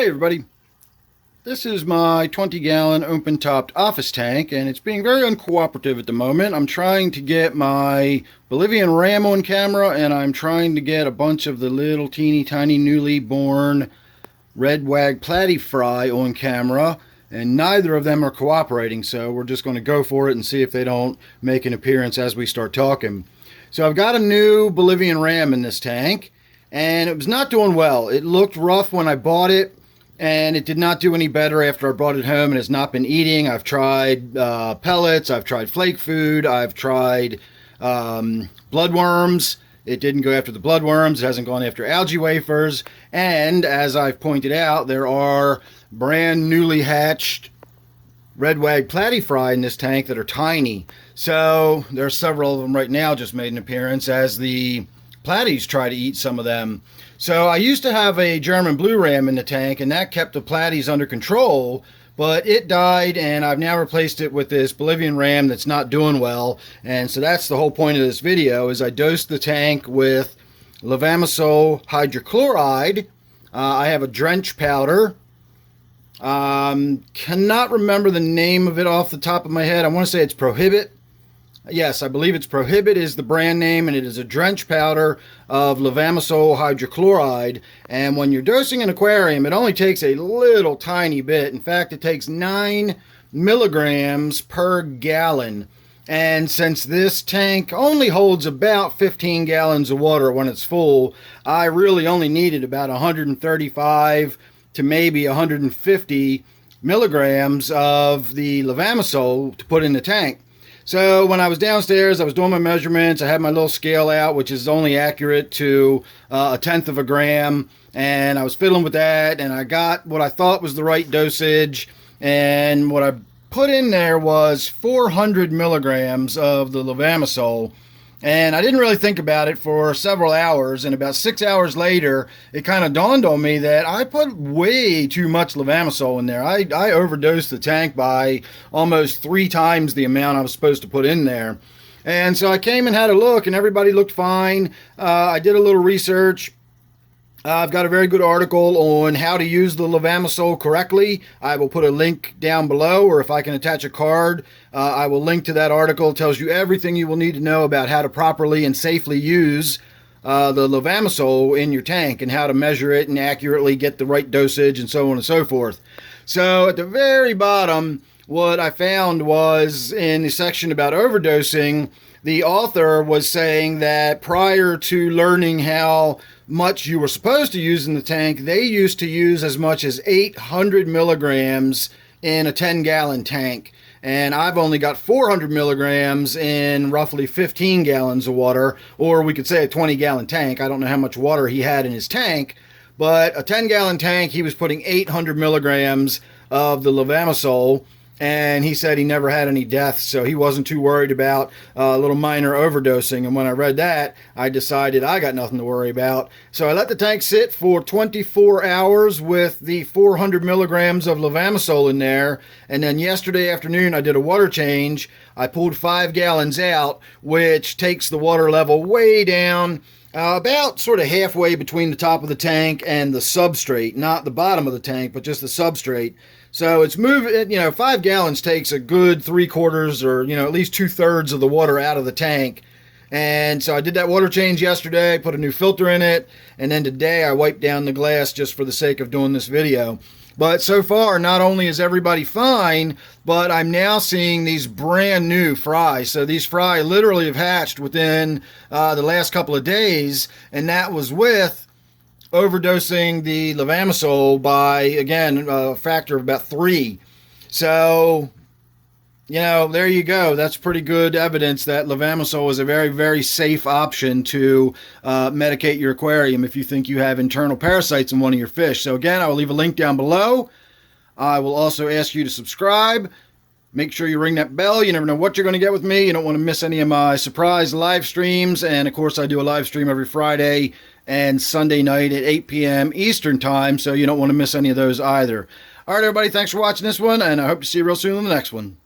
Hey everybody, this is my 20-gallon open-topped office tank and it's being very uncooperative at the moment. I'm trying to get my Bolivian ram on camera and I'm trying to get a bunch of the little teeny tiny newly born red wag platy fry on camera, and neither of them are cooperating, so we're just going to go for it and see if they don't make an appearance as we start talking. So I've got a new Bolivian ram in this tank and it was not doing well. It looked rough when I bought it, and it did not do any better after I brought it home and has not been eating. I've tried pellets, I've tried flake food, I've tried bloodworms. It didn't go after the bloodworms, it hasn't gone after algae wafers, and as I've pointed out, there are brand newly hatched red wag platy fry in this tank that are tiny. So there are several of them right now just made an appearance as the platies try to eat some of them. So I used to have a German blue ram in the tank and that kept the platies under control, but it died and I've now replaced it with this Bolivian ram that's not doing well. And so that's the whole point of this video, is I dosed the tank with Levamisole hydrochloride. I have a drench powder. Cannot remember the name of it off the top of my head. I want to say it's Prohibit. Yes, I believe it's Prohibit is the brand name, and it is a drench powder of Levamisole hydrochloride. And when you're dosing an aquarium, it only takes a little tiny bit. In fact, it takes 9 milligrams per gallon. And since this tank only holds about 15 gallons of water when it's full, I really only needed about 135 to maybe 150 milligrams of the Levamisole to put in the tank. So when I was downstairs, I was doing my measurements. I had my little scale out, which is only accurate to 1/10 of a gram. And I was fiddling with that, and I got what I thought was the right dosage. And what I put in there was 400 milligrams of the Levamisole. And I didn't really think about it for several hours, and about 6 hours later, it kind of dawned on me that I put way too much Levamisole in there. I overdosed the tank by almost 3 times the amount I was supposed to put in there. And so I came and had a look, and everybody looked fine. I did a little research. I've got a very good article on how to use the Levamisole correctly. I will put a link down below, or if I can attach a card, I will link to that article. It tells you everything you will need to know about how to properly and safely use the Levamisole in your tank and how to measure it and accurately get the right dosage and so on and so forth. So at the very bottom, what I found was in the section about overdosing, the author was saying that prior to learning how much you were supposed to use in the tank, they used to use as much as 800 milligrams in a 10-gallon tank. And I've only got 400 milligrams in roughly 15 gallons of water, or we could say a 20-gallon tank. I don't know how much water he had in his tank, but a 10-gallon tank, he was putting 800 milligrams of the Levamisole. And he said he never had any deaths, so he wasn't too worried about a little minor overdosing. And when I read that, I decided I got nothing to worry about. So I let the tank sit for 24 hours with the 400 milligrams of Levamisole in there. And then yesterday afternoon, I did a water change. I pulled 5 gallons out, which takes the water level way down, about sort of halfway between the top of the tank and the substrate. Not the bottom of the tank, but just the substrate. So it's moving, 5 gallons takes a good 3/4 or, at least 2/3 of the water out of the tank. And so I did that water change yesterday, put a new filter in it, and then today I wiped down the glass just for the sake of doing this video. But so far, not only is everybody fine, but I'm now seeing these brand new fry. So these fry literally have hatched within the last couple of days, and that was with overdosing the Levamisole by, again, a factor of about 3. So, there you go. That's pretty good evidence that Levamisole is a very, very safe option to medicate your aquarium if you think you have internal parasites in one of your fish. So again, I will leave a link down below. I will also ask you to subscribe. Make sure you ring that bell. You never know what you're going to get with me. You don't want to miss any of my surprise live streams. And of course, I do a live stream every Friday and Sunday night at 8 p.m. Eastern time, so you don't want to miss any of those either. All right, everybody, thanks for watching this one, and I hope to see you real soon in the next one.